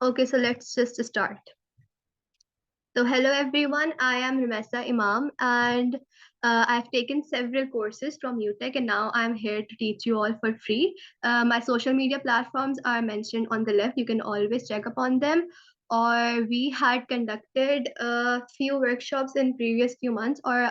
Okay, so let's just start. So hello everyone, I am Ramesa Imam and I've taken several courses from UTech and now I'm here to teach you all for free. My social media platforms are mentioned on the left. You can always check upon them. Or we had conducted a few workshops in previous few months or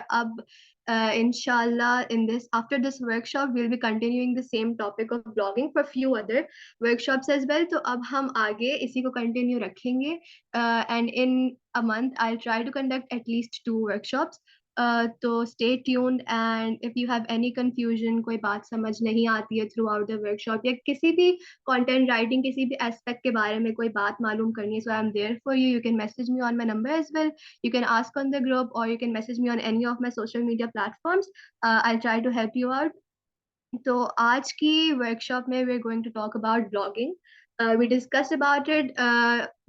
inshallah in this after this workshop we'll be continuing the same topic of blogging for few other workshops as well. तो अब हम आगे इसी को continue रखेंगे and in a month I'll try to conduct at least 2 workshops. So stay tuned and if you have any confusion कोई बात समझ नहीं आती है throughout the workshop या किसी भी content writing किसी भी aspect के बारे में कोई बात मालूम करनी है, so I'm there for you. You can message me on my number as well. You can ask on the group or you can message me on any of my social media platforms. I'll try to help you out. तो आज की workshop में we're going to talk about blogging. We discussed about it.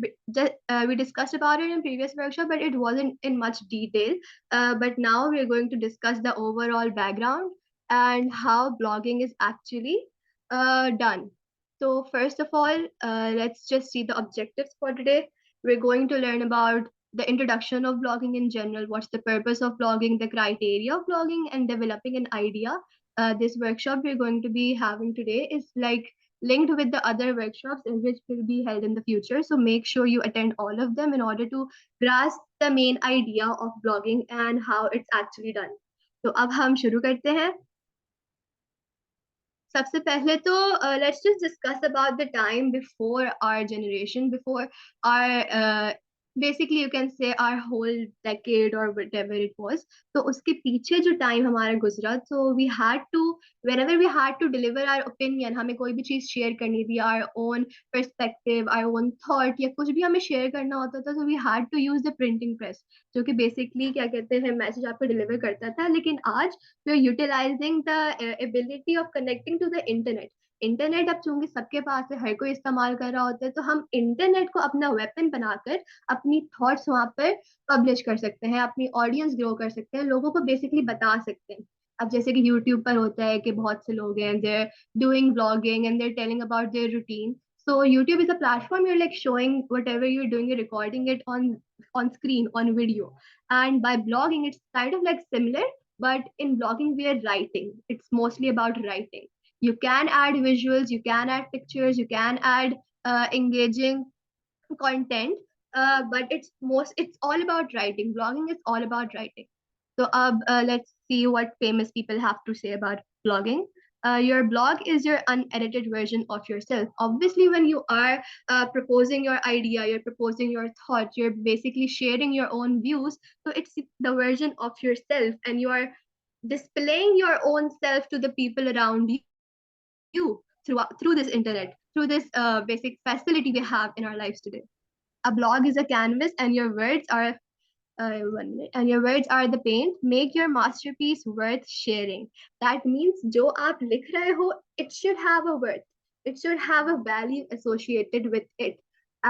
We discussed about it in previous workshop, but it wasn't in much detail. But now we're going to discuss the overall background and how blogging is actually done. So first of all, let's just see the objectives for today. We're going to learn about the introduction of blogging in general, what's the purpose of blogging, the criteria of blogging, and developing an idea. This workshop we're going to be having today is like linked with the other workshops in which will be held in the future. So make sure you attend all of them in order to grasp the main idea of blogging and how it's actually done. तो अब हम शुरू करते हैं. सबसे पहले तो let's just discuss about the time before our generation, before our basically you can say our whole decade or whatever it was. तो उसके पीछे जो time हमारा गुजरा, so we had to, whenever we had to deliver our opinion, हमें कोई भी चीज share करनी थी, our own perspective, our own thought या कुछ भी हमें share करना होता था, so we had to use the printing press, जो कि basically क्या कहते हैं मैसेज आपको deliver करता था. लेकिन आज we're utilizing the ability of connecting to the internet. Internet अब चूंकि सबके पास है, हर कोई इस्तेमाल कर रहा होता है, तो हम इंटरनेट को अपना वेपन बनाकर अपनी थॉट्स वहां पर पब्लिश कर सकते हैं, अपनी ऑडियंस ग्रो कर सकते हैं, लोगों को बेसिकली बता सकते हैं. अब जैसे कि यूट्यूब पर होता है कि बहुत से लोग हैं, they're doing vlogging and they're telling about their routine. So YouTube is a platform, you're like showing whatever you're doing, you're recording it on screen, on video. And by blogging, it's kind of like similar, but in blogging we are writing. It's mostly about writing. You can add visuals, you can add pictures, you can add engaging content, but it's all about writing. Blogging is all about writing. So let's see what famous people have to say about blogging. Your blog is your unedited version of yourself. Obviously, when you are proposing your idea, you're proposing your thought, you're basically sharing your own views. So it's the version of yourself, and you are displaying your own self to the people around through this internet, through this basic facility we have in our lives today. A blog is a canvas, and your words are 1 minute. And your words are the paint. Make your masterpiece worth sharing. That means जो आप लिख रहे हो, it should have a worth. It should have a value associated with it.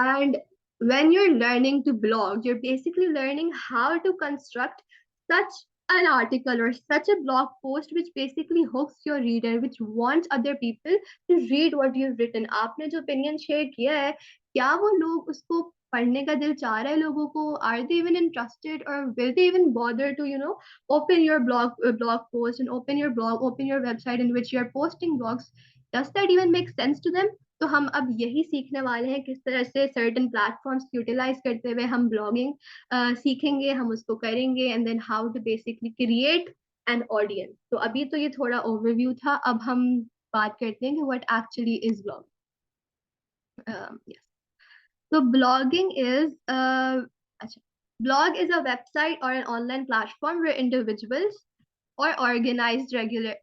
And when you're learning to blog, you're basically learning how to construct such an article or such a blog post which basically hooks your reader, which wants other people to read what you've written. आपने जो opinion share किया है, क्या वो लोग उसको पढ़ने का दिल चाह रहा है लोगों को? Are they even interested, or will they even bother to open your blog post and open your blog, open your website in which you are posting blogs? Does that even make sense to them? तो हम अब यही सीखने वाले हैं, किस तरह से सर्टेन प्लेटफॉर्म्स यूटिलाइज करते हुए हम ब्लॉगिंग सीखेंगे, हम उसको करेंगे, and then how to basically create an audience. तो अभी तो ये थोड़ा ओवरव्यू था, अब हम बात करते हैं कि what actually is blog. Yes. So blogging is अच्छा, blog is a website or an online platform where individuals or organized regular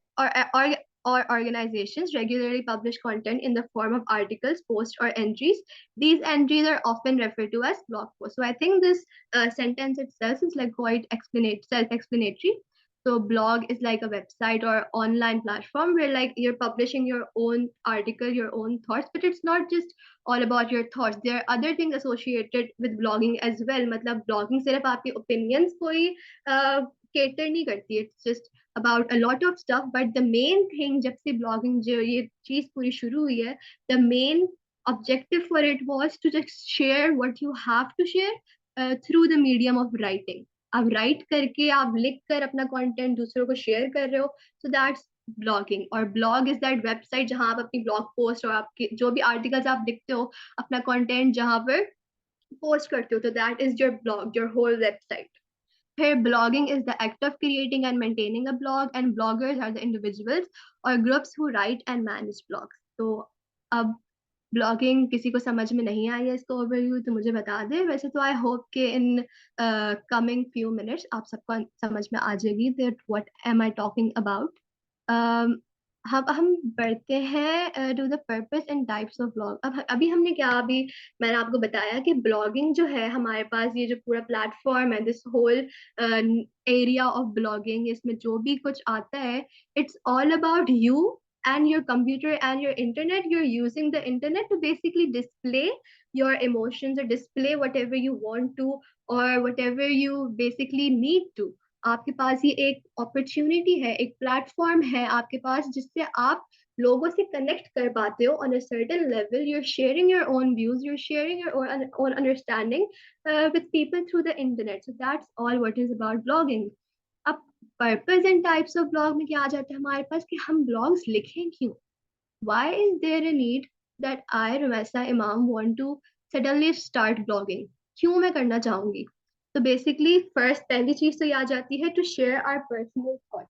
or organizations regularly publish content in the form of articles, posts, or entries. These entries are often referred to as blog posts. So I think this sentence itself is like quite self-explanatory. So blog is like a website or online platform where like you're publishing your own article, your own thoughts, but it's not just all about your thoughts. There are other things associated with blogging as well. मतलब blogging सिर्फ आपके opinions को ही cater नहीं करती. It's just about a lot of stuff. But the main thing, जब से blogging जो ये चीज पूरी शुरू हुई है, the main objective for it was to just share what you have to share through the medium of writing. आप राइट करके आप लिख कर अपना कंटेंट दूसरों को शेयर कर रहे हो, so that's ब्लॉगिंग. और ब्लॉग इज दैट वेबसाइट जहां आप अपनी ब्लॉग पोस्ट और आपके जो भी आर्टिकल्स आप लिखते हो, अपना कंटेंट जहां पर पोस्ट करते हो, तो that is your blog, your whole website. फिर blogging is the act of creating and maintaining a blog, and bloggers are the individuals or groups who write and manage blogs. तो अब blogging किसी को समझ में नहीं आई है इसका ओवरव्यू तो मुझे बता दे. वैसे तो आई होप कि इन कमिंग फ्यू मिनट्स आप सबको समझ में आ जाएगी that what am I talking about. हम बढ़ते हैं to the purpose and types of blog. अब अभी हमने क्या, अभी मैंने आपको बताया कि ब्लॉगिंग जो है हमारे पास, ये जो पूरा प्लेटफॉर्म है, this whole area of blogging, इसमें जो भी कुछ आता है, it's all about you and your computer and your internet. You're using the internet to basically display your emotions or display whatever you want to or whatever you basically need to. आपके पास ये एक opportunity है, एक platform है आपके पास जिससे आप लोगों से कनेक्ट कर पाते हो on a certain level. You're sharing your own views, you're sharing your own understanding with people through the internet. So that's all what is about blogging. अब purpose and types of blog में क्या आ जाता है हमारे पास कि हम blogs लिखें क्यों. Why is there a need that I, Rumesa Imam, want to suddenly start blogging? क्यों मैं करना चाहूंगी. तो बेसिकली फर्स्ट पहली चीज तो ये आ जाती है to share our personal thoughts,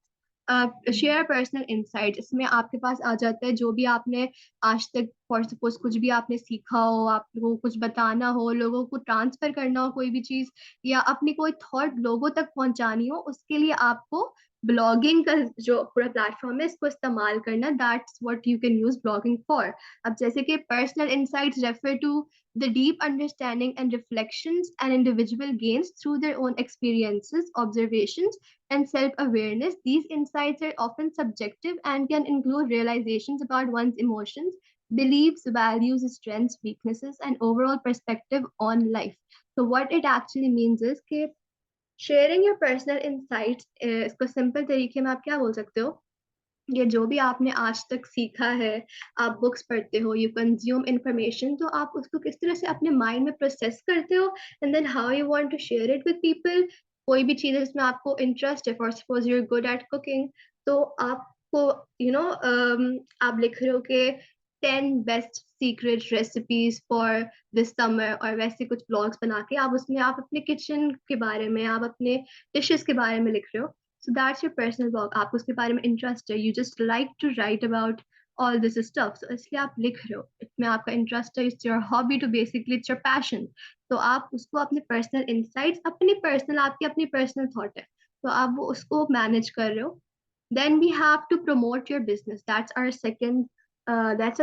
share personal insight. इसमें आपके पास आ जाता है जो भी आपने आज तक, फॉर सपोज कुछ भी आपने सीखा हो, आपको कुछ बताना हो, लोगों को ट्रांसफर करना हो कोई भी चीज, या अपनी कोई थॉट लोगों तक पहुंचानी हो, उसके लिए आपको ब्लॉगिंग का जो पूरा प्लेटफॉर्म है इसको इस्तेमाल करना. That's what you can use blogging for. अब जैसे कि personal insights refer to the deep understanding and reflections an individual gains through their own experiences, observations, and self-awareness. These insights are often subjective and can include realizations about one's emotions, beliefs, values, strengths, weaknesses, and overall perspective on life. So what it actually means is कि sharing your personal insights, इसको simple तरीके में आप क्या बोल सकते हो, ये जो भी आपने आज तक सीखा है, आप बुक्स पढ़ते हो, यू कंज्यूम इंफॉर्मेशन, तो आप उसको किस तरह से अपने माइंड में प्रोसेस करते हो, and then how you want to share it with people. कोई भी चीज़ है जिसमें आपको इंटरेस्ट है, for suppose you are good at cooking, तो आपको यू नो आप लिख रहे हो कि 10 best secret recipes for this summer, और वैसे कुछ ब्लॉग्स बना के आप उसमें आप अपने किचन के बारे में, आप अपने डिशेस के बारे में लिख रहे हो. So that's your personal blog. आपको उसके बारे में इंटरेस्ट है. You just like to write about all this stuff. So इसलिए आप लिख रहे हो. इसमें आपका इंटरेस्ट है. It's your hobby to basically, it's your passion. तो आप उसको अपने पर्सनल इंसाइट्स, अपनी पर्सनल, आपकी अपनी पर्सनल थॉट है, तो आप वो उसको मैनेज कर रहे हो. Then we have to promote your business. That's our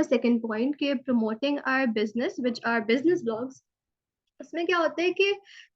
second point कि promoting our business, which are business blogs. उसमें क्या होता है कि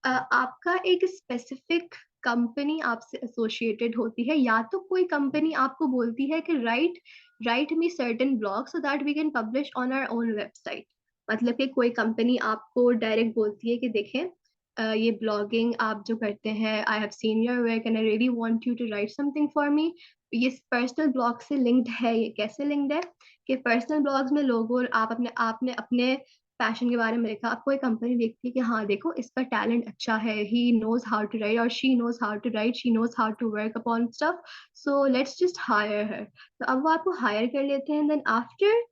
आपका एक स्पेसिफिक कंपनी आपसे एसोसिएटेड होती है, या तो कोई कंपनी आपको बोलती है कि write me certain blog so that we can publish on our own website. मतलब कि कोई कंपनी आपको डायरेक्ट बोलती है कि देखें ये ब्लॉगिंग आप जो करते हैं, I have seen your work and I really want you to write something for me. ये पर्सनल ब्लॉग से लिंक्ड है. ये कैसे लिंक्ड है कि पर्सनल ब्लॉग्स में लोगों, आपने अपने पैशन के बारे में लिखा, आपको एक कंपनी देखती है कि हाँ देखो इसका टैलेंट अच्छा है, he knows how to write और she knows how to write, she knows how to work upon stuff, so let's just hire her. तो अब वो आपको हायर कर लेते हैं. देन आफ्टर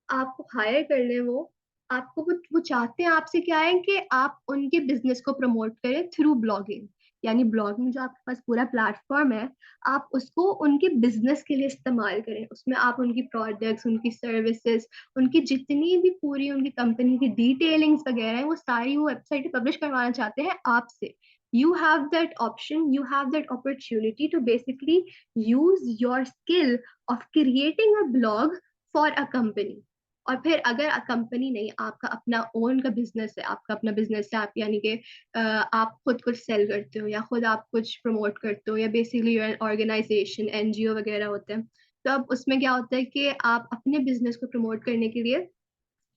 आपको हायर कर ले वो, आपको वो चाहते हैं आपसे क्या है कि आप उनके बिजनेस को प्रमोट करें थ्रू ब्लॉगिंग. यानी ब्लॉगिंग जो आपके पास पूरा प्लेटफॉर्म है, आप उसको उनके बिजनेस के लिए इस्तेमाल करें. उसमें आप उनकी प्रोडक्ट्स, उनकी सर्विसेज, उनकी जितनी भी पूरी उनकी कंपनी की डिटेलिंग्स वगैरह है, वो सारी वो वेबसाइट पे पब्लिश करवाना चाहते हैं आपसे. You have that option, you have that opportunity to basically use your skill of creating a blog for a company. और फिर अगर कंपनी नहीं, आपका अपना ओन का बिजनेस है, आपका अपना बिजनेस है, आप यानी कि आप खुद कुछ सेल करते हो या खुद आप कुछ प्रमोट करते हो, या बेसिकली ऑर्गेनाइजेशन, एनजीओ वगैरह होते हैं, तो अब उसमें क्या होता है कि आप अपने बिजनेस को प्रमोट करने के लिए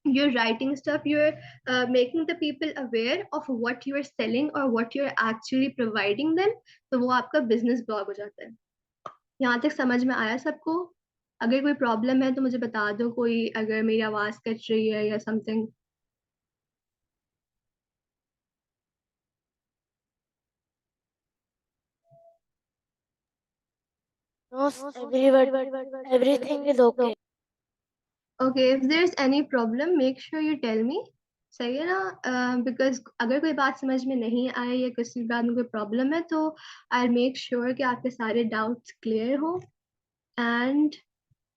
you're writing stuff, you're making the people aware of what you're selling or what you're actually providing them. तो वो आपका बिजनेस ब्लॉग हो जाता है. यहाँ तक समझ में आया सबको? अगर कोई प्रॉब्लम है तो मुझे बता दो, कोई अगर मेरी आवाज कट रही है या something. No, everything is okay. Okay, if there is any problem make sure you tell me. सही है ना? बिकॉज अगर कोई बात समझ में नहीं आई या किसी बात में कोई प्रॉब्लम है तो आई मेक श्योर कि आपके सारे डाउट्स क्लियर हो। And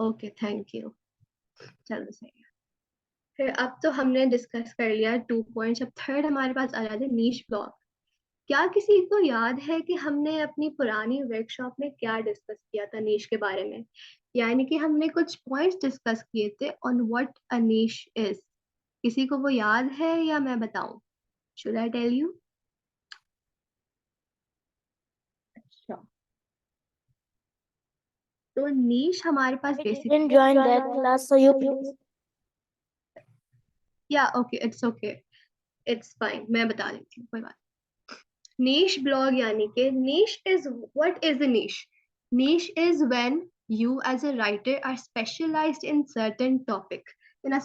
okay, thank you. चलो सही है। फिर अब तो हमने डिस्कस कर लिया 2 पॉइंट्स, अब थर्ड हमारे पास आ जाते हैं नीश ब्लॉग। क्या किसी को याद है कि हमने अपनी पुरानी वर्कशॉप में क्या डिस्कस किया था नीश के बारे में? यानी कि हमने कुछ पॉइंट्स डिस्कस किए थे on what a niche is. किसी को वो याद है या मैं बताऊं? Should I tell you? अच्छा, तो नीश हमारे पास I basic didn't join that class, so you please. या okay, it's okay, it's fine, मैं बता देती हूँ, कोई बात। niche blog यानी कि niche is what is a niche? Niche is when you as a writer are specialized in certain topic, in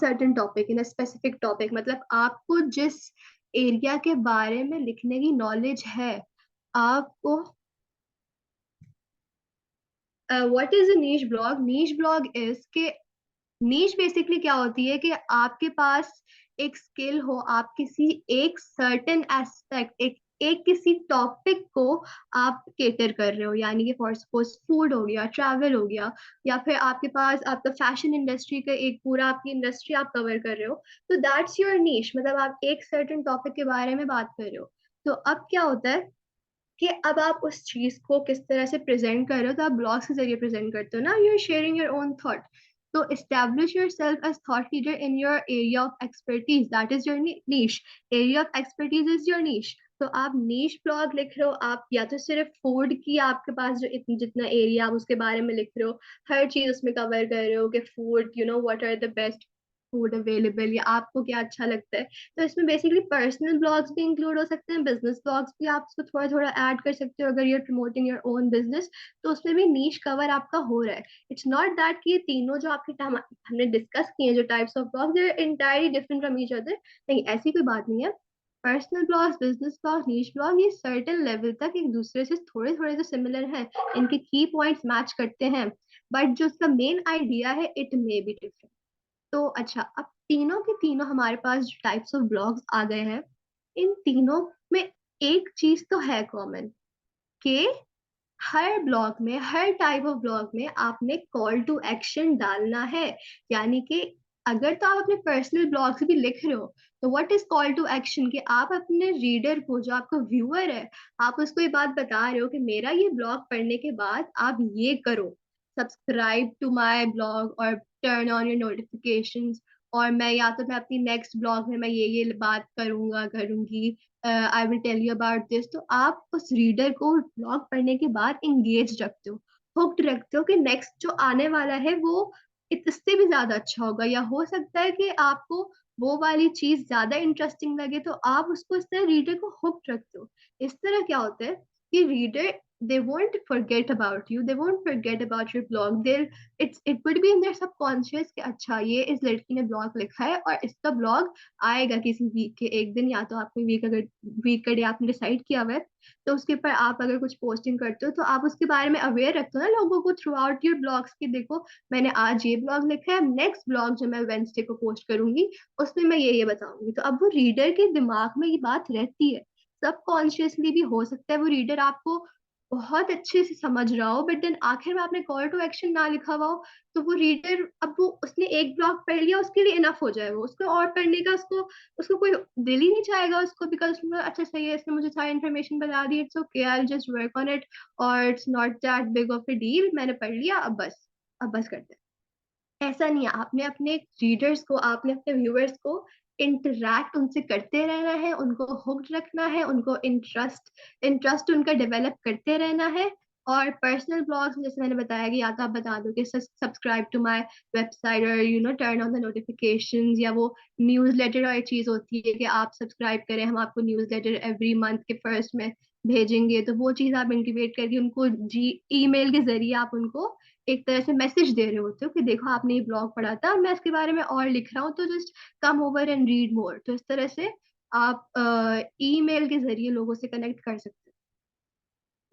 a specific topic। मतलब आपको जिस एरिया के बारे में लिखने की नॉलेज है, आपको what is a niche blog? Niche blog is के नीश बेसिकली क्या होती है कि आपके पास एक स्किल हो, आप किसी एक सर्टेन एस्पेक्ट, एक किसी टॉपिक को आप केटर कर रहे हो। यानी कि फॉर सपोज फूड हो गया, ट्रैवल हो गया, या फिर आपके पास आपका फैशन इंडस्ट्री का एक पूरा आपकी इंडस्ट्री आप कवर कर रहे हो, तो दैट्स योर नीश। मतलब आप एक सर्टेन टॉपिक के बारे में बात कर रहे हो। तो अब क्या होता है कि अब आप उस चीज को किस तरह से प्रेजेंट कर रहे हो, तो आप ब्लॉग्स के जरिए प्रेजेंट करते हो ना, you are sharing your own thought. तो establish yourself as thought leader in your area of expertise, that is your niche। area of expertise is your niche। तो आप niche blog लिख रहे हो, आप या तो सिर्फ फूड की आपके पास जो इतनी जितना एरिया आप उसके बारे में लिख रहे हो, हर चीज उसमें कवर कर रहे हो कि food, you know what are the best food available, या आपको क्या अच्छा लगता है। तो इसमें बेसिकली पर्सनल ब्लॉग्स भी इंक्लूड हो सकते हैं, बिजनेस ब्लॉग्स भी आप उसको थोड़ा थोड़ा ऐड कर सकते हो अगर you're promoting your own business. तो उसमें भी नीश कवर आपका हो रहा है। इट्स नॉट दैट कि ये तीनों जो आपके हमने डिस्कस किए हैं जो types of blogs, they are entirely different from each other. नहीं, ऐसी कोई बात नहीं है। Personal blogs, business blog, niche blog, ये सर्टेन लेवल तक एक दूसरे से थोड़े थोड़े तो सिमिलर हैं, इनके की पॉइंट्स मैच करते हैं, बट जो उसका मेन आइडिया है इट मे बी डिफरेंट। तो अच्छा, अब तीनों के तीनों हमारे पास जो टाइप्स ऑफ ब्लॉग्स आ गए हैं, इन तीनों में एक चीज तो है कॉमन, कि हर ब्लॉग में, हर टाइप ऑफ ब्लॉग में आपने कॉल टू एक्शन डालना है। यानी कि अगर तो आप अपने पर्सनल ब्लॉग्स भी लिख रहे हो, तो what is call to action? कि आप अपने रीडर को, जो आपका व्यूअर है, आप उसको ये बात बता रहे हो कि मेरा ये ब्लॉग पढ़ने के बाद आप ये करो, सब्सक्राइब टू माय ब्लॉग और टर्न ऑन योर नोटिफिकेशंस। और मैं अपनी नेक्स्ट ब्लॉग में मैं ये बात करूंगा, करूंगी, I will tell you about this. तो आप उस रीडर को ब्लॉग पढ़ने के बाद इंगेज रखते हो, हुक्ड रखते हो कि नेक्स्ट जो आने वाला है वो इससे भी ज्यादा अच्छा होगा, या हो सकता है कि आपको वो वाली चीज ज्यादा इंटरेस्टिंग लगे, तो आप उसको इस तरह रीडर को हुक्ड रखते हो। इस तरह क्या होता है कि reader, they won't forget about you, they won't forget about your blog, they'll it would be in their subconscious कि अच्छा ये इस लड़की ने ब्लॉग लिखा है और इसका ब्लॉग आएगा किसी वीक के एक दिन, या तो आपने वीक, अगर वीक का डे आपने डिसाइड किया हुआ है, तो उसके ऊपर आप अगर कुछ पोस्टिंग करते हो तो आप उसके बारे में अवेयर रखते हो ना लोगों को थ्रू आउट योर ब्लॉग्स की, देखो मैंने आज ये ब्लॉग लिखा है, नेक्स्ट ब्लॉग जो मैं वेंसडे को पोस्ट करूंगी उसमें मैं ये बताऊंगी। तो अब वो रीडर के दिमाग में ये बात रहती है, सबकॉन्शियसली भी हो सकता है वो रीडर आपको बहुत अच्छे से समझ रहा हो, बट देन आखिर में आपने कॉल टू एक्शन ना लिखा हुआ हो, तो वो रीडर, अब वो उसने एक ब्लॉग पढ़ लिया उसके लिए इनफ हो जाए, वो उसको और पढ़ने का उसको उसको कोई दिल ही नहीं चाहेगा उसको, बिकॉज उसने बोला, अच्छा सही है, इसने मुझे सारी इन्फॉर्मेशन बता दी, it's okay, I just work on it, और it's not that big of a deal, मैंने पढ़ लिया, अब बस करते हैं। ऐसा नहीं है, आपने अपने रीडर्स को, आपने अपने व्यूअर्स को इंटरैक्ट उनसे करते रहना है, उनको हुक्ड रखना है, उनको इंटरेस्ट इंटरेस्ट उनका डेवलप करते रहना है। और पर्सनल ब्लॉग्स जैसे मैंने बताया कि या तो आप बता दो कि सब्सक्राइब टू माय वेबसाइट, और you know turn on the notifications, या वो न्यूज़ लेटर वाली चीज होती है कि आप सब्सक्राइब करें, हम आपको न्यूज़ लेटर एवरी मंथ के फर्स्ट में भेजेंगे, तो वो चीज आप इंटीग्रेट करके उनको जी ईमेल के जरिए आप उनको एक तरह से मैसेज दे रहे होते हो कि देखो आपने ये ब्लॉग पढ़ा था और मैं इसके बारे में और लिख रहा हूँ, तो just come over and read more. तो इस तरह से आप ईमेल के जरिए लोगों से कनेक्ट कर सकते हो।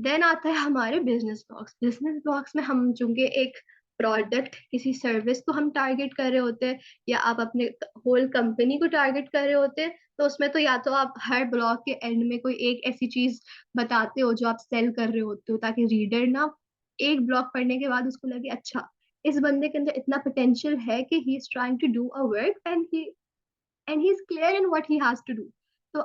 देन आता है हमारे बिजनेस ब्लॉग्स। बिजनेस ब्लॉग्स में हम चूंकि एक प्रोडक्ट, किसी सर्विस को हम टारगेट कर रहे होते हैं, या आप अपने होल कंपनी को टारगेट कर रहे होते हैं, तो उसमें तो या तो आप हर ब्लॉग के एंड में कोई एक ऐसी चीज बताते हो जो आप सेल कर रहे होते हो, ताकि रीडर ना एक ब्लॉग पढ़ने के बाद उसको लगे अच्छा इस बंदे के अंदर इतना पोटेंशियल है कि he is trying to do a work and he is clear in what he has to do. तो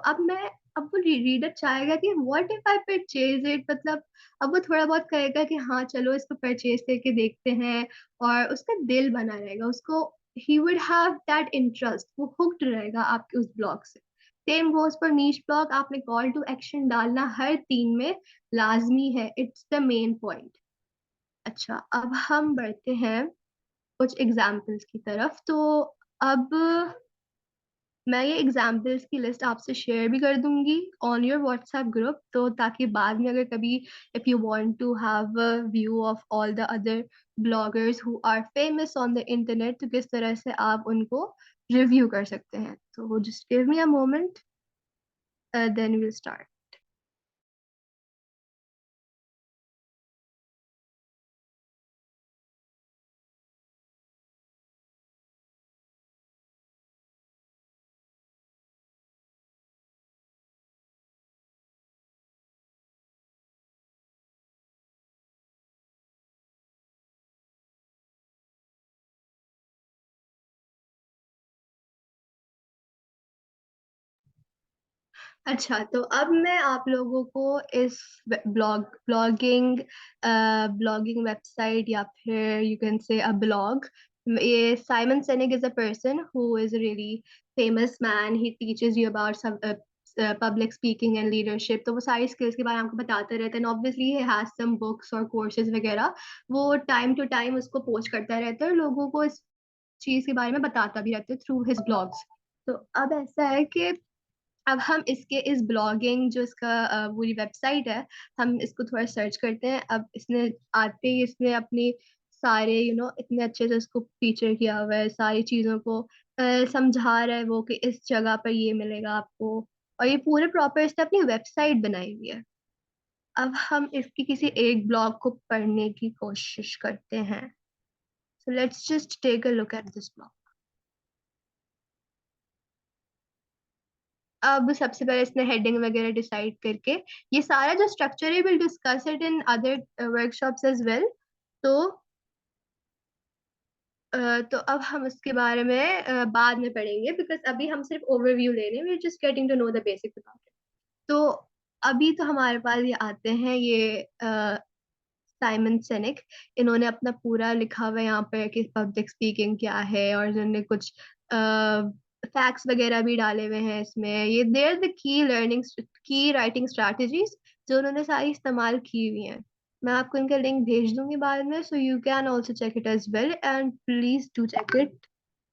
अब वो रीडर चाहेगा कि what if I purchase it, मतलब अब वो थोड़ा बहुत कहेगा कि हाँ चलो इसको परचेज करके देखते हैं, और उसका दिल बना रहेगा उसको। He would have that interest, वो हुक्ड रहेगा आपके उस ब्लॉग से। Same goes for niche blog. आपने कॉल टू एक्शन डालना हर 3 में लाजमी है, इट्स द मेन पॉइंट। अच्छा, अब हम बढ़ते हैं कुछ एग्जाम्पल्स की तरफ। तो अब मैं ये एग्जाम्पल्स की लिस्ट आपसे शेयर भी कर दूंगी ऑन योर व्हाट्सएप ग्रुप, तो ताकि बाद में अगर कभी if you want to have a view of all the other bloggers who are famous on the internet, तो किस तरह से आप उनको रिव्यू कर सकते हैं। तो just give me a moment, then will start. अच्छा, तो अब मैं आप लोगों को इस ब्लॉगिंग ब्लॉगिंग वेबसाइट, या फिर you can say a blog, ये Simon Sinek is a person who is really famous man. He teaches you about some public speaking and leadership. तो वो सारी स्किल्स के बारे में आपको बताते रहते हैं। Obviously he has some books और कोर्सेज वगैरह, वो टाइम टू टाइम उसको पोस्ट करता रहता है, लोगों को इस चीज के बारे में बताता भी रहता है थ्रू हिज ब्लॉग्स। तो अब ऐसा है कि अब हम इसके इस ब्लॉगिंग जो इसका पूरी वेबसाइट है, हम इसको थोड़ा सर्च करते हैं। अब इसने आते ही इसने अपनी सारे इतने अच्छे से इसको फीचर किया हुआ है, सारी चीज़ों को समझा रहा है वो कि इस जगह पर ये मिलेगा आपको, और ये पूरे प्रॉपर इसने अपनी वेबसाइट बनाई हुई है। अब हम इसकी किसी एक ब्लॉग को पढ़ने की कोशिश करते हैं। So let's just take a look at this blog. अब सबसे पहले इसने हेडिंग वगैरह डिसाइड करके ये सारा जो स्ट्रक्चर है, will discuss it in other workshops as well. तो तो अब हम इसके बारे में बाद में पढ़ेंगे, बिकॉज अभी हम सिर्फ ओवरव्यू ले रहे हैं, we are just getting to know the basics about it. तो अभी तो हमारे पास ये आते हैं, ये साइमन सेनेक। इन्होंने अपना पूरा लिखा हुआ है यहाँ पे कि पब्लिक स्पीकिंग क्या है, और इन्होंने कुछ फैक्ट्स वगैरह भी डाले हुए हैं इसमें। ये there the key writing strategies जो उन्होंने सारी इस्तेमाल की हुई हैं। मैं आपको इनका लिंक भेज दूंगी बाद में, so you can also check it as well, and please do check it.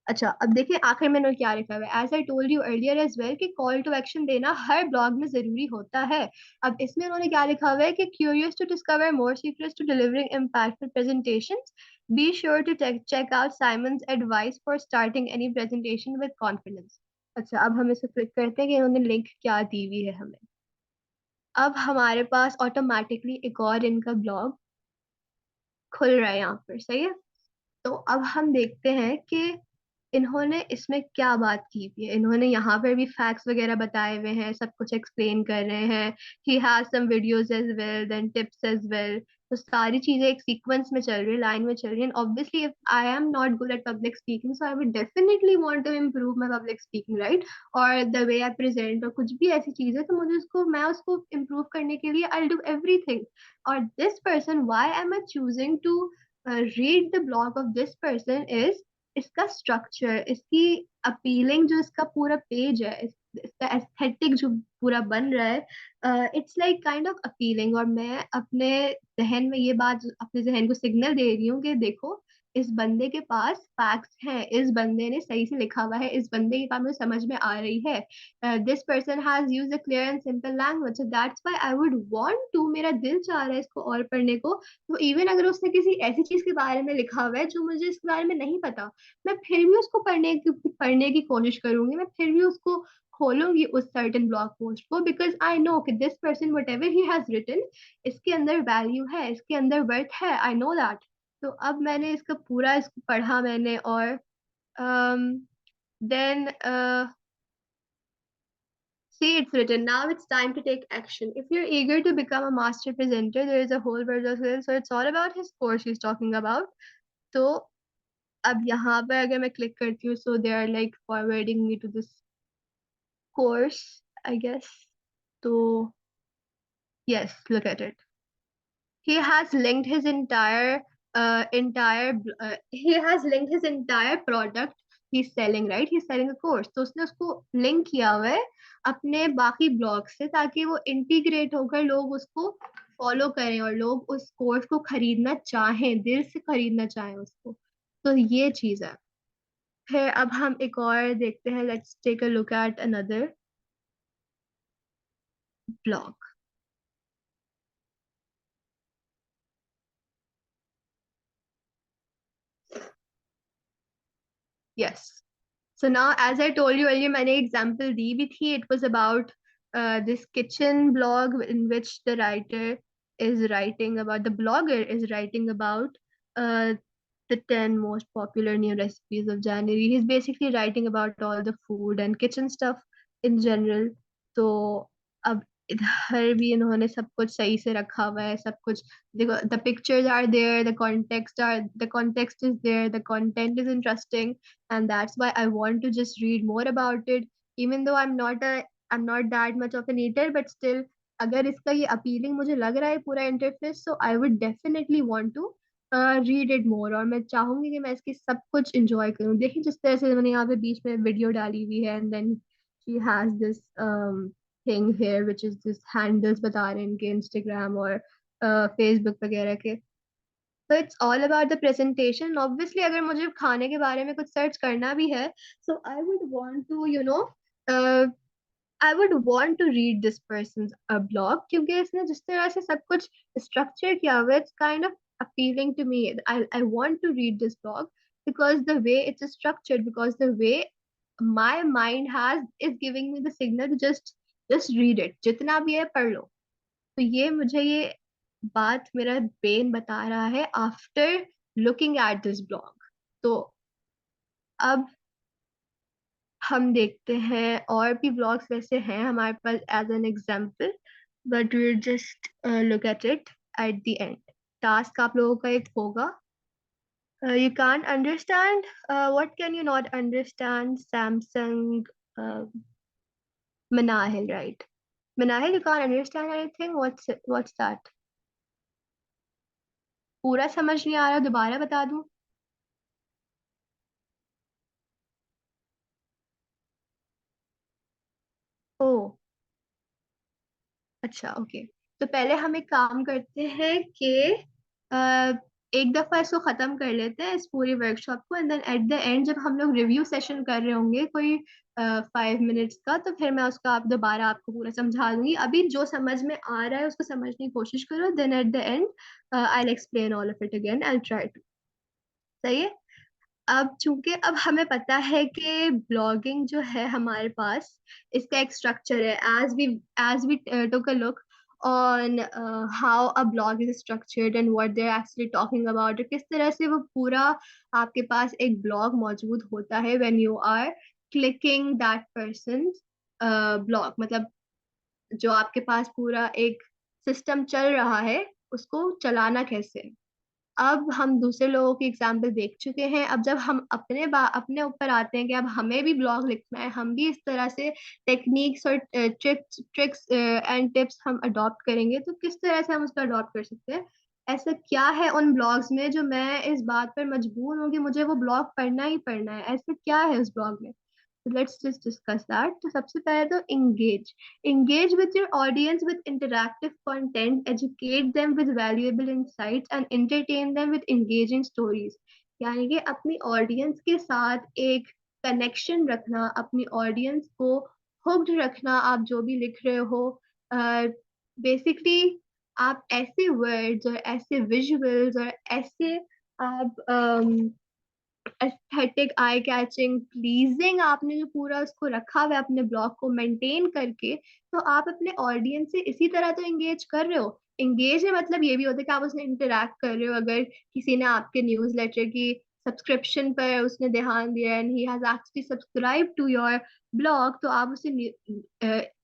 अच्छा, अब देखिए आखिर में इन्होंने क्या लिखा हुआ है। As I told you earlier as well कि कॉल टू एक्शन देना हर ब्लॉग में जरूरी होता है। अब इसमें उन्होंने क्या लिखा हुआ है कि curious to discover more secrets to delivering impactful presentations, be sure to check out Simon's advice for starting any presentation with confidence. अच्छा, अब हम इसे क्लिक करते हैं कि इन्होंने लिंक क्या दी हुई है हमें। अब हमारे पास ऑटोमेटिकली एक और इनका ब्लॉग खुल रहा है यहाँ पर, सही है। तो अब हम देखते हैं कि इन्होंने इसमें क्या बात की हुई है। इन्होंने यहाँ पर भी फैक्ट्स वगैरह बताए हुए हैं, सब कुछ एक्सप्लेन कर रहे हैं। He has some videos as well, then tips as well. तो सारी चीजें एक सीक्वेंस में चल रही है, लाइन में चल रही है। Obviously if I am not good at public speaking, so I would definitely want to improve my public speaking, right. और द वे आई प्रेजेंट, और कुछ भी ऐसी चीज है, तो मैं उसको इम्प्रूव करने के लिए आई डू एवरीथिंग। और this person, why am I choosing to read the blog of this person is इसका स्ट्रक्चर, इसकी अपीलिंग, जो इसका पूरा पेज है, इसका एस्थेटिक जो पूरा बन रहा है, it's like kind of appealing. और मैं अपने जहन में ये बात अपने जहन को सिग्नल दे रही हूँ कि देखो इस बंदे के पास फैक्ट्स हैं, इस बंदे ने सही से लिखा हुआ है, इस बंदे की बात मुझे समझ में आ रही है, this person has used a clear and simple language, so that's why I would want to, मेरा दिल चाह रहा है इसको और पढ़ने को। तो इवन अगर उसने किसी ऐसी चीज के बारे में लिखा हुआ है जो मुझे इसके बारे में नहीं पता, मैं फिर भी उसको पढ़ने की कोशिश करूंगी, मैं फिर भी उसको खोलूंगी उस सर्टेन ब्लॉग पोस्ट को, बिकॉज आई नो कि this person whatever he has written, इसके अंदर वैल्यू है, इसके अंदर वर्थ है, आई नो दैट। तो अब मैंने इसका पूरा इसको पढ़ा मैंने, और then see it's written, now it's time to take action. If you're eager to become a master presenter, there is a whole world of it, so it's all about his course he's talking about. तो अब यहाँ पर अगर मैं click करती हूँ, so they are like forwarding me to this course, I guess. तो yes, look at it. He has linked his entire product he's selling, right? He's selling a course, तो उसने उसको लिंक किया हुआ है अपने बाकी ब्लॉग से, ताकि वो इंटीग्रेट होकर लोग उसको फॉलो करें और लोग उस कोर्स को खरीदना चाहें, दिल से खरीदना चाहें उसको। तो ये चीज है। फिर अब हम एक और देखते हैं, let's take a look at another blog. Yes, so now, as I told you earlier, मैंने example दी भी थी. It was about this kitchen blog in which the writer is writing about, the blogger is writing about uh, the 10 most popular new recipes of January. He's basically writing about all the food and kitchen stuff in general. तो अब इधर भी इन्होंने सब कुछ सही से रखा हुआ है, सब कुछ देखो, the pictures are there, the context is there, the content is interesting, and that's why I want to just read more about it. Even though I'm not that much of an eater, but still, अगर इसका ये appealing मुझे लग रहा है पूरा interface, so I would definitely want to read it more, और मैं चाहूंगी कि मैं इसकी सब कुछ enjoy करूं। देखिए जिस तरह से मैंने यहाँ पे बीच में वीडियो डाली हुई है, and then she has this thing here which is this handles बता रहे हैं इनके Instagram और Facebook वगैरह के। तो it's all about the presentation. Obviously अगर मुझे खाने के बारे में कुछ सर्च करना भी है, so I would want to I would want to read this person's blog, क्योंकि इसने जिस तरह से सब कुछ स्ट्रक्चर किया हुआ है, it's kind of appealing to me. I want to read this blog because the way it's structured, because the way my mind has is giving me the signal to just read it, जितना भी है पढ़ लो। तो ये मुझे ये बात मेरा ब्रेन बता रहा है after looking at this blog. तो अब हम देखते हैं और भी ब्लॉग्स वैसे हैं हमारे पास as an example, but we just look at it at the end. Task आप लोगों का एक होगा, you can't understand, what can you not understand? Samsung, uh, Manahil, right? Manahil, you can't understand anything, what's that? पूरा समझ नहीं आ रहा, दोबारा बता दूं? ओ अच्छा, ओके। तो पहले हम एक काम करते हैं कि अ, एक दफा इसको खत्म कर लेते हैं इस पूरी वर्कशॉप को, and then at the end जब हम लोग रिव्यू सेशन कर रहे होंगे कोई 5 मिनट्स का, तो फिर मैं उसका आप दोबारा आपको पूरा समझा दूंगी। अभी जो समझ में आ रहा है उसको समझने की कोशिश करो, then at the end I will explain all of it again, I try to. सही है। अब चूंकि अब हमें पता है कि ब्लॉगिंग जो है हमारे पास, इसका एक स्ट्रक्चर है, as we took a look on how a blog is structured and what they're actually talking about, किस तरह से वो पूरा आपके पास एक ब्लॉग मौजूद होता है when you are clicking that person's blog, मतलब जो आपके पास पूरा एक सिस्टम चल रहा है, उसको चलाना कैसे। अब हम दूसरे लोगों की एग्जाम्पल देख चुके हैं, अब जब हम अपने ऊपर आते हैं कि अब हमें भी ब्लॉग लिखना है, हम भी इस तरह से टेक्निक्स और ट्रिक्स एंड टिप्स हम अडॉप्ट करेंगे, तो किस तरह से हम उसको अडॉप्ट कर सकते हैं। ऐसा क्या है उन ब्लॉग्स में जो मैं इस बात पर मजबूर हूँ कि मुझे वो ब्लॉग पढ़ना ही पढ़ना है, ऐसा क्या है उस ब्लॉग में। Let's just discuss that. तो सबसे पहले तो engage with your audience with interactive content, educate them with valuable insights, and entertain them with engaging stories. यानी कि अपनी ऑडियंस के साथ एक कनेक्शन रखना, अपनी ऑडियंस को हुक्ड रखना, आप जो भी लिख रहे हो। बेसिकली आप ऐसे वर्ड्स और ऐसे विजुअल्स और ऐसे आप एस्थेटिक, आई कैचिंग, प्लीजिंग आपने जो पूरा उसको रखा हुआ है अपने ब्लॉग को मेंटेन करके, तो आप अपने ऑडियंस से इसी तरह तो एंगेज कर रहे हो। एंगेज में मतलब ये भी होता है कि आप उसने इंटरेक्ट कर रहे हो। अगर किसी ने आपके न्यूज़ लेटर की सब्सक्रिप्शन पर उसने ध्यान दिया and he has actually subscribe to your blog, तो आप उसे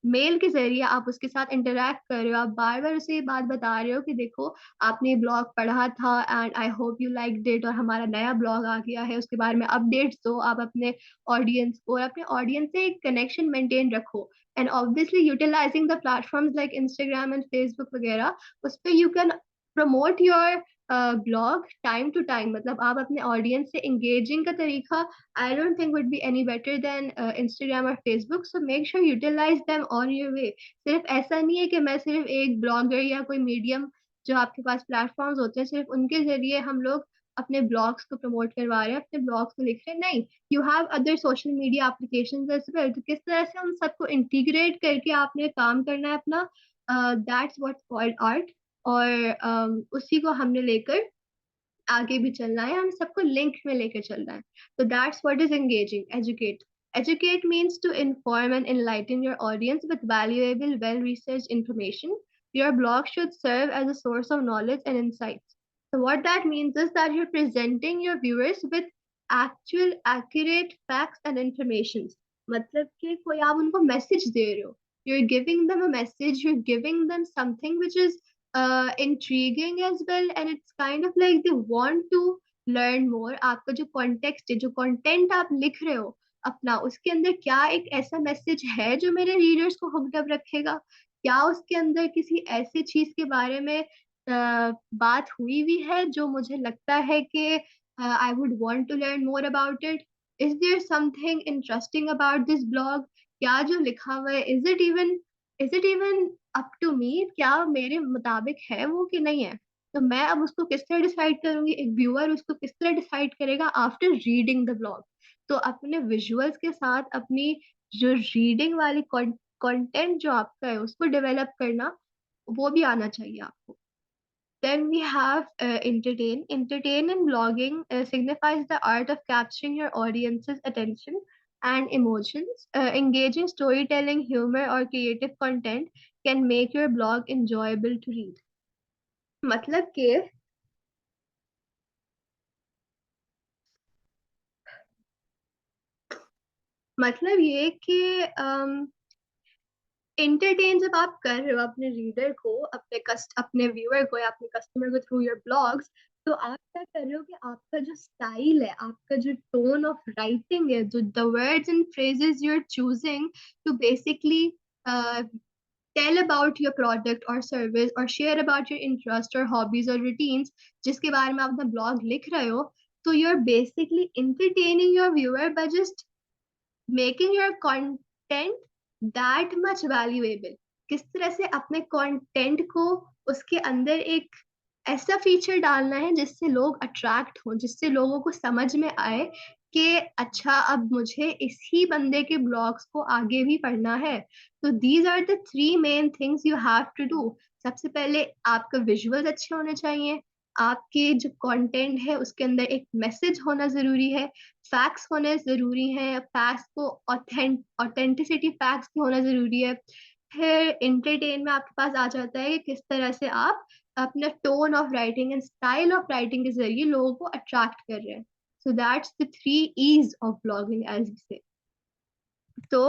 मेल के जरिए आप उसके साथ इंटरेक्ट कर रहे हो। आप बार बार उसे ये बात बता रहे हो कि देखो आपने ये ब्लॉग पढ़ा था and I hope you like it, और हमारा नया ब्लॉग आ गया है, उसके बारे में अपडेट्स दो आप अपने ऑडियंस को, और अपने ऑडियंस से एक कनेक्शन मेंटेन रखो। And obviously utilising the platforms like Instagram and Facebook वगैरह, उस पर you can promote your blog time to time. मतलब आप अपने ऑडियंस से इंगेजिंग का तरीका I don't think would be any better than Instagram और Facebook, so make sure utilise them on your way. सिर्फ ऐसा नहीं है कि मैं सिर्फ एक ब्लॉगर या कोई मीडियम जो आपके पास प्लेटफॉर्म्स होते हैं सिर्फ उनके जरिए हम लोग अपने ब्लॉग्स को प्रमोट करवा रहे हैं, अपने ब्लॉग्स को लिख रहे हैं। नहीं, you have other social media applications as well. तो किस तरह से उन सबको इंटीग्रेट करके आपने काम करना है अपना, दैट्स व्हाट्स कॉल्ड आर्ट। और उसी को हमने लेकर आगे भी चलना है, हमें सबको लिंक में लेकर चलना है। तो that's what is engaging. Educate, educate means to inform and enlighten your audience with valuable, well researched information. Your blog should serve as a source of knowledge and insights. So what that means is that you're presenting your viewers with actual accurate facts and information. मतलब कि कोई आप उनको message दे रहे हो, you're giving them a message, you're giving them something which is intriguing as well, and it's kind of like they want to learn more. आपका जो context है, जो content आप लिख रहे हो अपना, उसके अंदर क्या एक ऐसा मैसेज है जो मेरे रीडर्स को हुक्ड अप रखेगा? क्या उसके अंदर किसी ऐसी चीज के बारे में बात हुई हुई है जो मुझे लगता है कि I would want to learn more about it? Is there something interesting about this blog? क्या जो लिखा हुआ है, is it even up to me? क्या मेरे मुताबिक है वो कि नहीं है? तो मैं अब उसको किस तरह डिसाइड करूंगी? एक व्यूअर उसको किस तरह डिसाइड करेगा आफ्टर रीडिंग द ब्लॉग? तो अपने विजुअल्स के साथ अपनी जो रीडिंग वाली कंटेंट जो आपका है उसको डेवलप करना, वो भी आना चाहिए आपको। Then we have entertain. Entertain in blogging signifies the art of capturing your audience's attention and emotions. Engaging storytelling, humor, or creative content can make your blog enjoyable to read. मतलब कि मतलब ये कि एंटरटेन जब आप कर रहे हो अपने रीडर को, अपने व्यूअर को या अपने कस्टमर को थ्रू योर ब्लॉग्स, तो आप क्या कर रहे हो कि आपका जो स्टाइल है, आपका जो टोन ऑफ राइटिंग है, जो the words and phrases you are choosing to basically tell about your product और सर्विस और शेयर अबाउट योर इंटरेस्ट और हॉबीज और रूटीन्स, जिसके बारे में आप अपना ब्लॉग लिख रहे हो, तो you are basically entertaining your viewer by just making your content that much valuable। किस तरह से अपने कंटेंट को उसके अंदर एक ऐसा फीचर डालना है जिससे लोग अट्रैक्ट हो, जिससे लोगों को समझ में आए कि अच्छा अब मुझे इसी बंदे के ब्लॉग्स को आगे भी पढ़ना है। तो these are the three main things you have to do. सबसे पहले आपका विजुअल्स अच्छे होने चाहिए, आपके जो कंटेंट है उसके अंदर एक मैसेज होना जरूरी है, फैक्ट्स होने जरूरी हैं, फैक्ट्स को ऑथेंटिसिटी फैक्ट्स की होना जरूरी है। फिर एंटरटेन में आपके पास आ जाता है कि किस तरह से आप अपना tone of writing and style of writing के जरिए लोगों को अट्रैक्ट कर रहे हैं। So that's the three E's of blogging as we say. So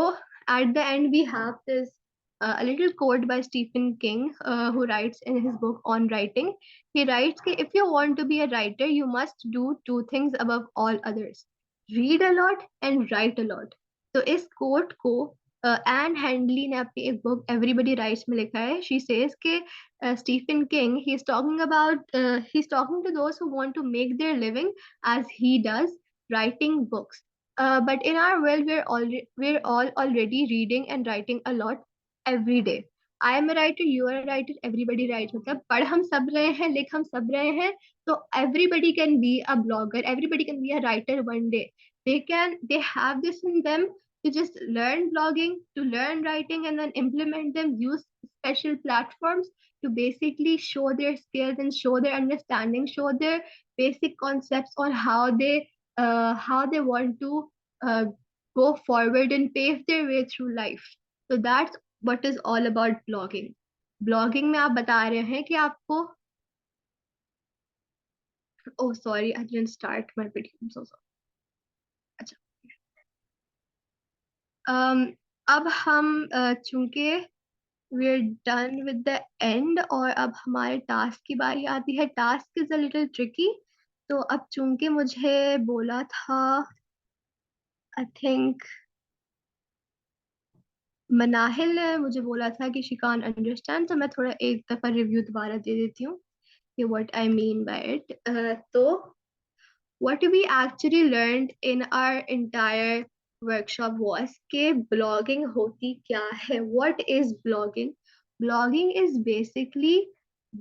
at the end, we have this a little quote by Stephen King, who writes in his book on writing. He writes that if you want to be a writer, you must do two things above all others: read a lot and write a lot. तो इस quote को N हैंडली ने अपनी एक book everybody rights में लिखा है। She says के Stephen King he is talking to those who want to make their living as he does, writing books. But in our world, we're all already reading and writing a lot every day. I am a writer, you are a writer, everybody write, मतलब पढ़ हम सब रहे हैं, लिख हम सब रहे हैं, तो everybody can be a blogger, everybody can be a writer one day. They have this in them to just learn blogging, to learn writing, and then implement them, use special platforms to basically show their skills and show their understanding, show their basic concepts on how they want to uh, go forward and pave their way through life. So that's what is all about blogging. ब्लॉगिंग में आप बता रहे हैं कि आपको, oh sorry I didn't start my video, I am so sorry. अच्छा, अब हम चूंकि we are done with the end और अब हमारे टास्क की बारी आती है. Task is a little tricky. तो अब चूंकि मुझे बोला था, आई थिंक मनाहिल ने मुझे बोला था कि शी कांट अंडरस्टैंड, तो मैं थोड़ा एक दफा रिव्यू दोबारा दे देती हूँ कि what I mean by it. तो what we actually learned in our entire workshop was कि blogging होती क्या है. What is blogging? Blogging is basically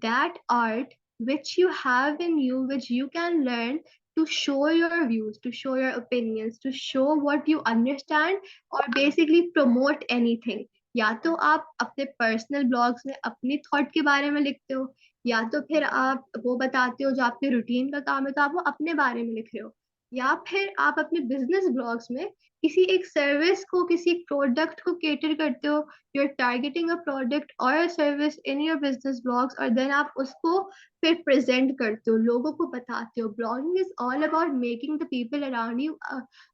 that art which you have in you, which you can learn to show your views, to show your opinions, to show what you understand, or basically promote anything. या तो आप अपने personal blogs में अपनी thought के बारे में लिखते हो, या तो फिर आप वो बताते हो जो आपके रूटीन का काम है तो आप वो अपने बारे में लिख रहे हो, या फिर आप अपने बिजनेस ब्लॉग्स में किसी एक सर्विस को, किसी एक प्रोडक्ट को केटर करते हो. You are targeting a product or a service in your business blogs, और देन आप उसको फिर प्रेजेंट करते हो, लोगों को बताते हो. Blogging is all about making the people around you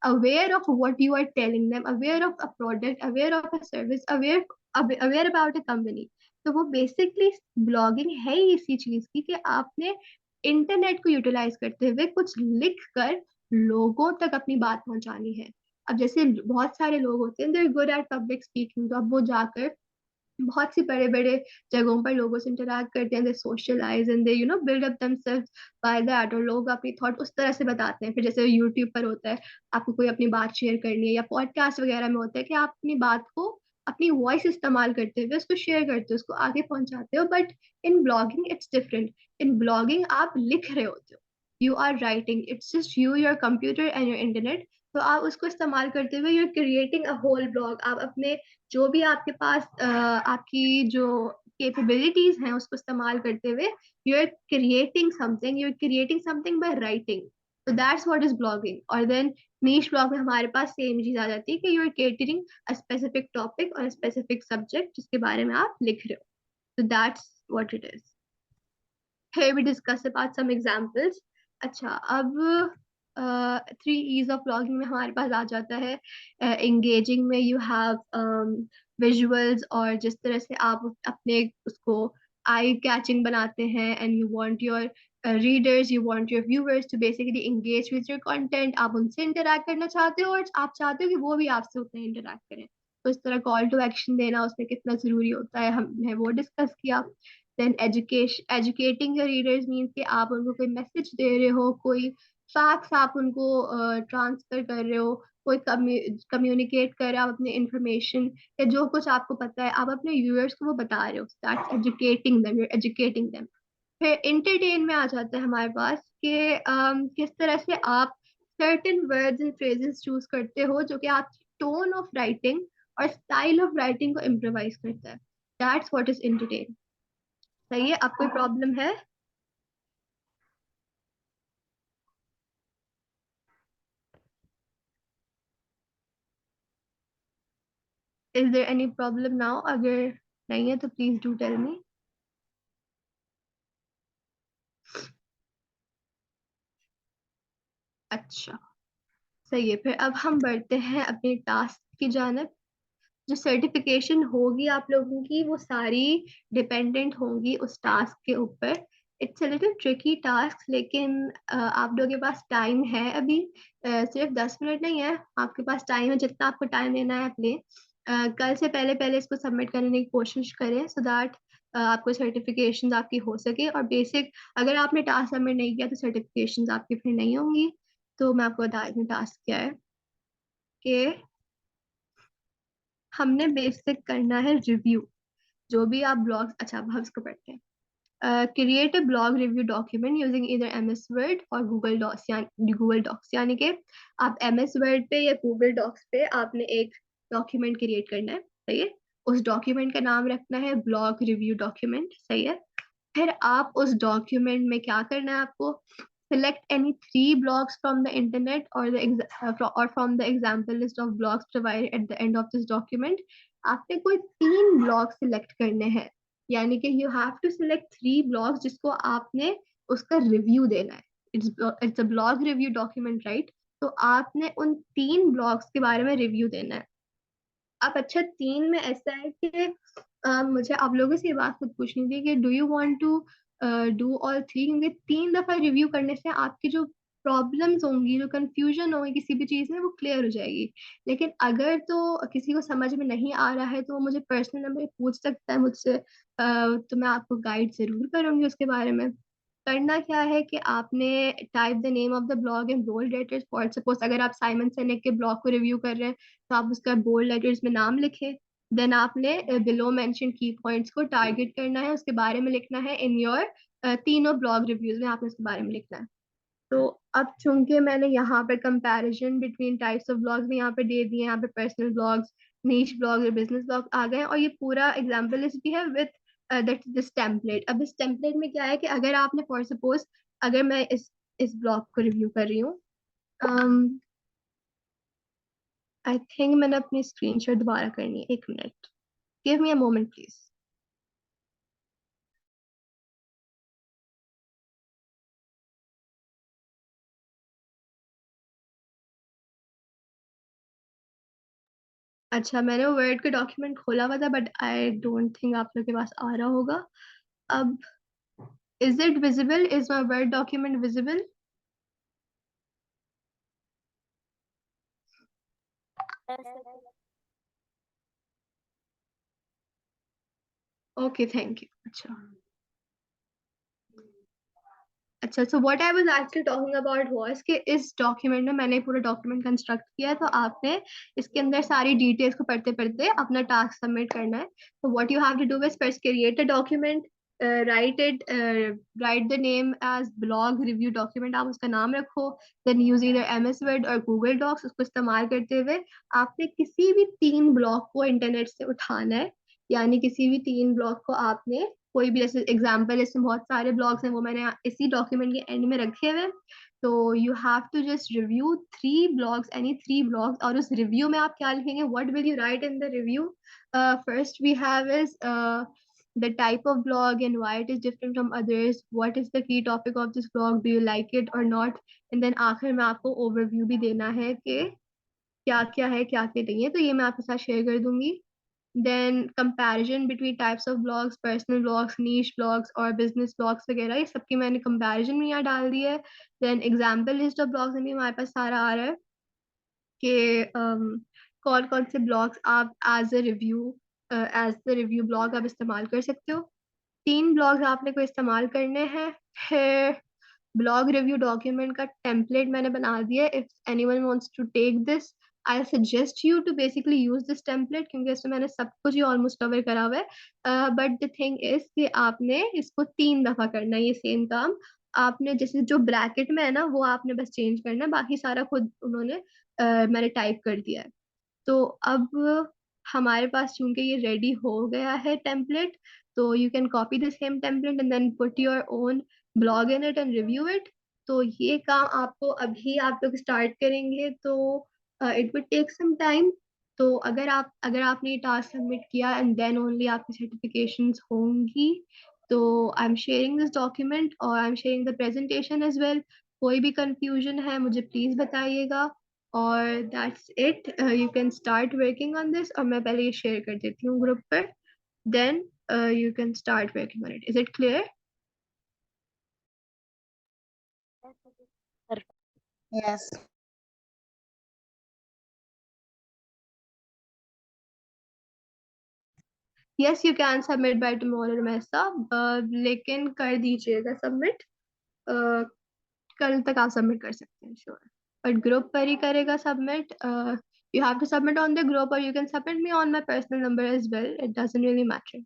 aware of what you are telling them, aware of a product, aware of a service, aware about a company. तो वो बेसिकली ब्लॉगिंग है ही इसी चीज की कि आपने इंटरनेट को utilise करते हुए कुछ लिख कर लोगों तक अपनी बात पहुंचानी है. अब जैसे बहुत सारे लोग होते हैं, they are good at public speaking, तो अब वो जाकर बहुत सी बड़े बड़े जगहों पर लोगों से इंटरेक्ट करते हैं, they socialise and they build up themselves by that, और लोग अपनी थॉट उस तरह से बताते हैं. फिर जैसे यूट्यूब पर होता है, आपको कोई अपनी बात शेयर करनी है, या पॉडकास्ट वगैरह में होता है कि आप अपनी बात को अपनी वॉइस इस्तेमाल करते हुए उसको शेयर करते हो, उसको आगे पहुंचाते हो. But in blogging it's different. In blogging आप लिख रहे होते हो, you are writing, it's just you, your computer and your internet. तो आप उसको इस्तेमाल करते हुए you are creating a whole blog. आप अपने जो भी आपके पास आपकी जो कैपेबिलिटीज हैं उसको इस्तेमाल करते हुए you are creating something by writing. तो दैट्स व्हाट इज ब्लॉगिंग. और देन नीश ब्लॉग में हमारे पास सेम चीज आ जाती है कि you are catering a specific topic और स्पेसिफिक सब्जेक्ट जिसके बारे में आप लिख रहे हो. तो that's what it is. Here we discuss about some examples. अच्छा, अब 3 E's of blogging में हमारे पास आ जाता है. engaging में you have visuals, और जिस तरह से आप अपने उसको eye catching बनाते हैं, and you want your readers, you want your viewers to basically engage with your content. आप उनसे interact करना चाहते हो और आप चाहते हो कि वो भी आपसे उतना interact करें. तो इस तरह कॉल टू एक्शन देना उसमें कितना जरूरी होता है हमने वो डिस्कस किया. Then educating your readers means कि आप उनको कोई मैसेज दे रहे हो, कोई फैक्ट्स आप उनको ट्रांसफर कर रहे हो, कोई कम्युनिकेट कर रहे हो आप अपने इंफॉर्मेशन, या जो कुछ आपको पता है आप अपने व्यूअर्स को वो बता रहे हो. That's educating them, you educating them. फिर इंटरटेन में आ जाता है हमारे पास कि किस तरह से आप certain words and phrases choose करते हो जो कि आपकी टोन ऑफ राइटिंग और स्टाइल ऑफ राइटिंग को इम्प्रोवाइज करता है. That's what is entertain. सही है, अब कोई प्रॉब्लम है? Is there any problem now? अगर नहीं है तो प्लीज डू टेल मी. अच्छा, सही है. फिर अब हम बढ़ते हैं अपने टास्क की जानब. जो सर्टिफिकेशन होगी आप लोगों की वो सारी डिपेंडेंट होंगी उस टास्क के ऊपर. It's a little tricky task, लेकिन आप लोगों के पास टाइम है अभी. सिर्फ 10 मिनट नहीं है, आपके पास टाइम है, जितना आपको टाइम देना है अपने. कल से पहले पहले इसको सबमिट करने की कोशिश करें सो दैट आपको सर्टिफिकेशन आपकी हो सके. और बेसिक, अगर आपने टास्क सबमिट नहीं किया तो सर्टिफिकेशन आपकी फिर नहीं होंगी. तो मैं आपको बता दूं टास्क क्या है. कि हमने बेसिक करना है रिव्यू. जो भी आप ब्लॉग्स, अच्छा अब हम इसको पढ़ते हैं। Create a blog review document using इधर MS वर्ड और गूगल डॉक्स, यानी कि आप MS वर्ड पे या गूगल डॉक्स पे आपने एक डॉक्यूमेंट क्रिएट करना है, सही है। उस डॉक्यूमेंट का नाम रखना है ब्लॉग रिव्यू डॉक्यूमेंट, सही है। फिर आप उस डॉक्यूमेंट में क्या करना है, आपको select any 3 blogs from the internet or from the example list of blogs provided at the end of this document। आपने कोई 3 ब्लॉग सिलेक्ट करने हैं, यानी कि you have to select 3 blogs जिसको आपने उसका रिव्यू देना है। It's a blog review document, right. तो आपने उन 3 ब्लॉग्स के बारे में रिव्यू देना है। अब अच्छा, 3 में ऐसा है कि मुझे आप लोगों से ये बात खुद पूछनी थी कि do you want to do all 3, क्योंकि 3 दफा रिव्यू करने से आपकी जो प्रॉब्लम्स होंगी, जो कंफ्यूजन होगी किसी भी चीज़ में, वो क्लियर हो जाएगी। लेकिन अगर तो किसी को समझ में नहीं आ रहा है तो वो मुझे पर्सनल नंबर पूछ सकता है मुझसे, तो मैं आपको गाइड जरूर करूंगी उसके बारे में। करना क्या है कि आपने type the name of the blog in bold letters. For suppose अगर आप साइमन सिनेक के ब्लॉग को रिव्यू कर रहे हैं तो आप उसका बोल्ड लेटर्स में नाम लिखें। देन आपने बिलो मेंशन की पॉइंट्स को टारगेट करना है, उसके बारे में लिखना है इन योर तीनों ब्लॉग रिव्यूज में आपने उसके बारे में लिखना है। तो अब चूंकि मैंने यहाँ पे comparison between types of blogs भी यहाँ पे दे दिए, यहाँ पे पर्सनल ब्लॉग्स, नीश ब्लॉग और बिजनेस ब्लॉग आ गए हैं, और ये पूरा एग्जाम्पल लिस्ट भी है विद दैट दिस टेम्पलेट। अब इस टेम्पलेट में क्या है कि अगर आपने फॉर सपोज, अगर मैं इस ब्लॉग को रिव्यू कर रही हूँ, आई थिंक मैंने अपनी स्क्रीनशॉट दोबारा करनी है, 1 minute, give me a moment please. अच्छा, मैंने वर्ड का डॉक्यूमेंट खोला हुआ था बट आई डोंट थिंक आप लोग के पास आ रहा होगा अब। Is it visible? Is my word document visible? Okay, thank you. अच्छा अच्छा, so what I was actually talking about was कि इस डॉक्यूमेंट में मैंने पूरा डॉक्यूमेंट कंस्ट्रक्ट किया है, तो आपने इसके अंदर सारी डिटेल्स को पढ़ते पढ़ते अपना टास्क सबमिट करना है। तो what you have to do is first create a document, write the name as blog review document, आप उसका नाम रखो। देन यूज इधर MS वर्ड और गूगल डॉक्स, उसको इस्तेमाल करते हुए आपने किसी भी 3 ब्लॉग को इंटरनेट से उठाना है। यानी किसी भी 3 ब्लॉग को आपने, कोई भी, जैसे एग्जाम्पल इसमें बहुत सारे ब्लॉग्स हैं वो मैंने इसी डॉक्यूमेंट के एंड में रखे हुए हैं। तो you have to just review 3 blogs, any 3 blogs, और उस रिव्यू में आप क्या लिखेंगे, what will you write in the review. First we have is the type of blog and why it is different from others, what is the key topic of this blog, do you like it or not, and then आखिर में आपको overview भी देना है कि क्या क्या है क्या क्या नहीं है, तो ये मैं आपके साथ शेयर कर दूंगी। Then comparison between types of blogs, personal blogs, niche blogs और बिजनेस ब्लॉग्स वगैरह, ये सबकी मैंने कंपैरिजन में यहाँ डाल दी है। Then example list of blogs में भी हमारे पास सारा आ रहा है कि कौन कौन से ब्लॉग्स आप एज द रिव्यू ब्लॉग आप इस्तेमाल कर सकते हो। 3 ब्लॉग्स आपने को इस्तेमाल करने हैं। फिर ब्लॉग रिव्यू डॉक्यूमेंट का टेम्पलेट मैंने बना दिया है। If anyone wants to take this, I suggest you to basically use this template, क्योंकि इसमें मैंने सब कुछ ही ऑलमोस्ट कवर करा हुआ है। बट द थिंग इज कि आपने इसको 3 दफा करना है, ये सेम काम। आपने जैसे जो ब्रैकेट में है ना, वो आपने बस चेंज करना है, बाकी सारा खुद उन्होंने मैंने टाइप कर दिया है। तो अब हमारे पास चूंकि ये रेडी हो गया है टेम्पलेट, तो you can copy the same template and then put your own blog in it and review it. तो ये काम आपको अभी आप लोग स्टार्ट करेंगे तो it will take some time. तो अगर आपने ये टास्क सबमिट किया एंड देन ओनली आपकी सर्टिफिकेशंस होंगी। तो I am sharing this document और I am sharing the presentation as well. कोई भी कंफ्यूजन है मुझे प्लीज बताइएगा। और that's it, you can start working on this, और मैं पहले ये शेयर कर देती हूँ ग्रुप पर। Then you can start working on it. Is it clear? Yes. Yes, you can submit by tomorrow Ramesha, लेकिन कर दीजिएगा सबमिट। कल तक आप सबमिट कर सकते हैं, श्योर। बट ग्रुप पर ही करेगा submit. You have to submit on the group or you can submit me on my personal number as well, it doesn't really matter.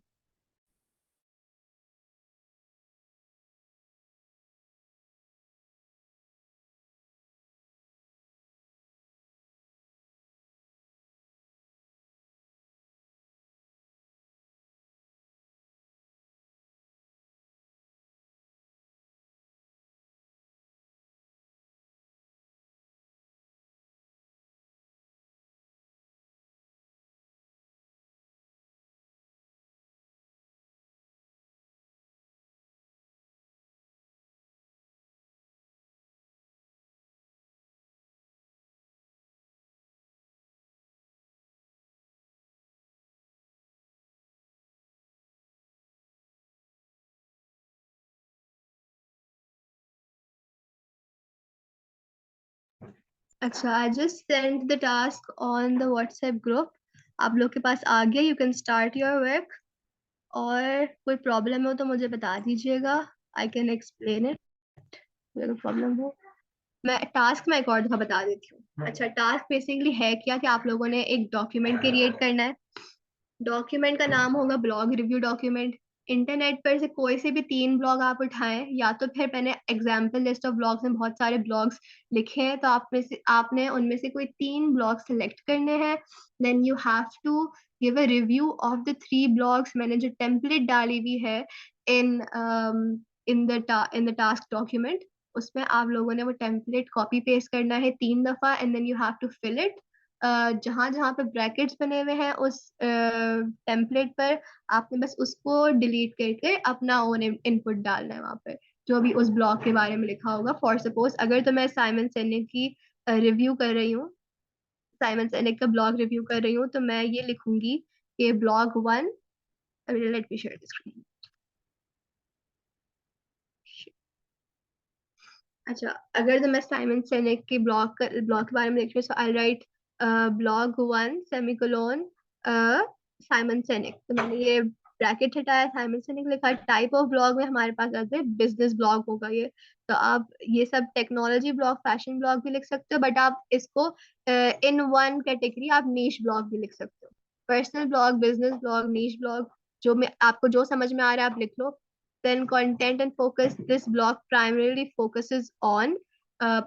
अच्छा, I just send the task on the WhatsApp group. आप लोग के पास आ गया, you can start your work. और कोई problem हो तो मुझे बता दीजिएगा, आई कैन एक्सप्लेन इट। कोई प्रॉब्लम हो, मैं एक और दफा बता देती हूँ। अच्छा, टास्क बेसिकली है क्या कि आप लोगों ने एक डॉक्यूमेंट क्रिएट करना है। डॉक्यूमेंट का नाम होगा ब्लॉग रिव्यू डॉक्यूमेंट। इंटरनेट पर से कोई से भी 3 ब्लॉग आप उठाएं, या तो फिर मैंने एग्जाम्पल लिस्ट ऑफ ब्लॉग्स में बहुत सारे ब्लॉग्स लिखे हैं, तो आप में से आपने उनमें से कोई 3 ब्लॉग सेलेक्ट करने हैं। Then you have to give a review of the 3 blogs. मैंने जो टेम्पलेट डाली हुई है in in the task document, उसमें आप लोगों ने वो टेम्पलेट कॉपी पेस्ट करना है 3 दफा, and then you have to fill it. जहां जहां पे ब्रैकेट्स बने हुए हैं उस टेम्पलेट पर, आपने बस उसको डिलीट करके अपना ओन इनपुट डालना है वहां पे, जो भी उस ब्लॉग के बारे में लिखा होगा। फॉर सपोज अगर तो मैं साइमन सेनेक की रिव्यू कर रही हूँ, साइमन सेनेक का ब्लॉग रिव्यू कर रही हूँ, तो मैं ये लिखूंगी कि blog 1, let me share the screen. अच्छा, अगर तो मैं साइमन सेनेक के ब्लॉग के बारे में लिख रही हूँ, सो आई राइट ब्लॉग 1 सेमीकोलोन साइमन सेनेक। तो मैंने ये ब्रैकेट हटाया, साइमन सेनेक लिखा। टाइप ऑफ ब्लॉग में हमारे पास आते हैं बिजनेस ब्लॉग होगा ये। तो आप ये सब टेक्नोलॉजी ब्लॉग, फैशन ब्लॉग भी लिख सकते हो, बट आप इसको इन वन कैटेगरी आप नीश ब्लॉग भी लिख सकते हो। Personal blog, business blog, niche blog, जो में आपको जो समझ में आ रहा है आप लिख लो। Then content and focus. This blog primarily focuses on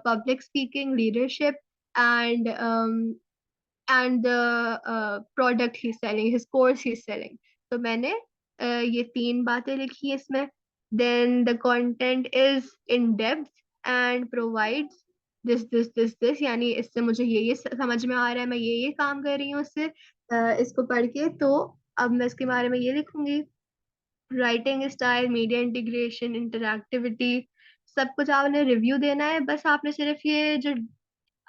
public speaking, leadership, and the product he's selling, his course he's selling. तो मैंने ये 3 बातें लिखी है इसमें. Then the content is in depth and provides this, यानी इससे मुझे ये समझ में आ रहा है, मैं ये काम कर रही हूँ इससे, इसको पढ़ के। तो अब मैं इसके बारे में ये लिखूंगी। Writing style, media integration, interactivity, सब कुछ आपने रिव्यू देना है। बस आपने सिर्फ ये जो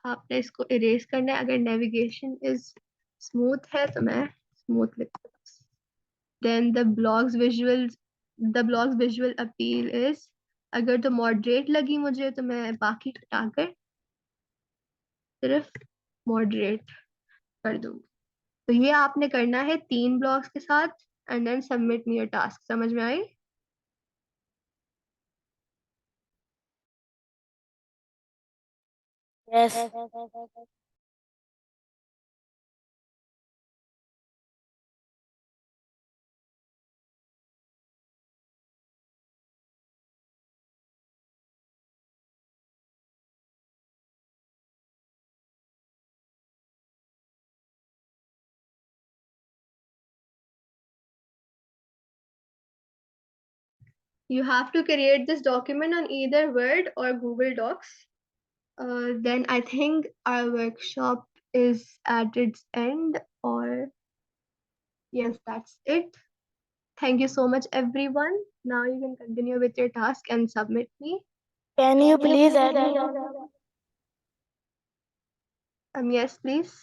आपने इसको इरेज करना है। अगर नेविगेशन इज स्मूथ है तो मैं स्मूथ लिखता हूँ। Then the blogs visual appeal is, अगर तो मॉडरेट लगी मुझे तो मैं बाकी हटाकर सिर्फ मॉडरेट कर दूंगी। तो ये आपने करना है 3 ब्लॉग्स के साथ, and then submit me your task. समझ में आई? Yes. You have to create this document on either Word or Google Docs. Then I think our workshop is at its end, or yes, that's it. Thank you so much, everyone. Now you can continue with your task and submit me. Can you please add me? Yes, please.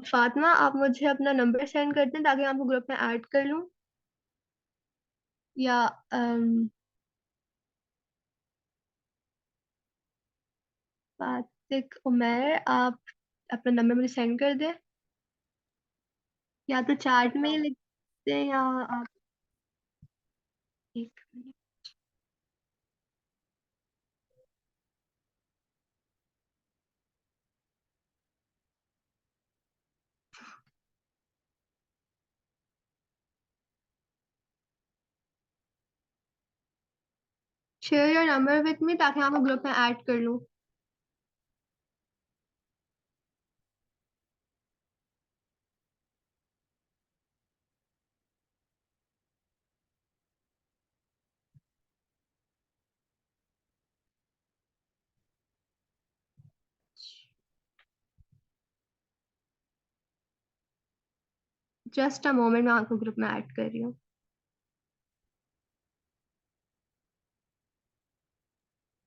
Fatima, आप मुझे अपना number send कर दें ताकि मैं आपको group में add कर लूँ। या फातिक उमैर, आप अपना नंबर मुझे सेंड कर दें, या तो चैट में ही लिख दें, या आप एक share your number with me ताकि मैं आपको ग्रुप में ऐड कर लूँ। जस्ट अ मोमेंट, मैं आपको ग्रुप में ऐड कर रही हूँ.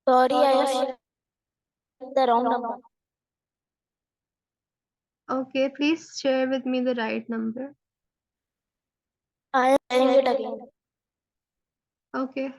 Sorry, I have shared the wrong number. Okay, please share with me the right number. I am sharing it again. Okay.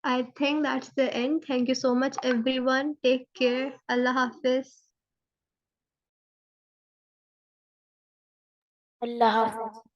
I think that's the end. Thank you so much, everyone. Take care. Allah Hafiz. Allah Hafiz.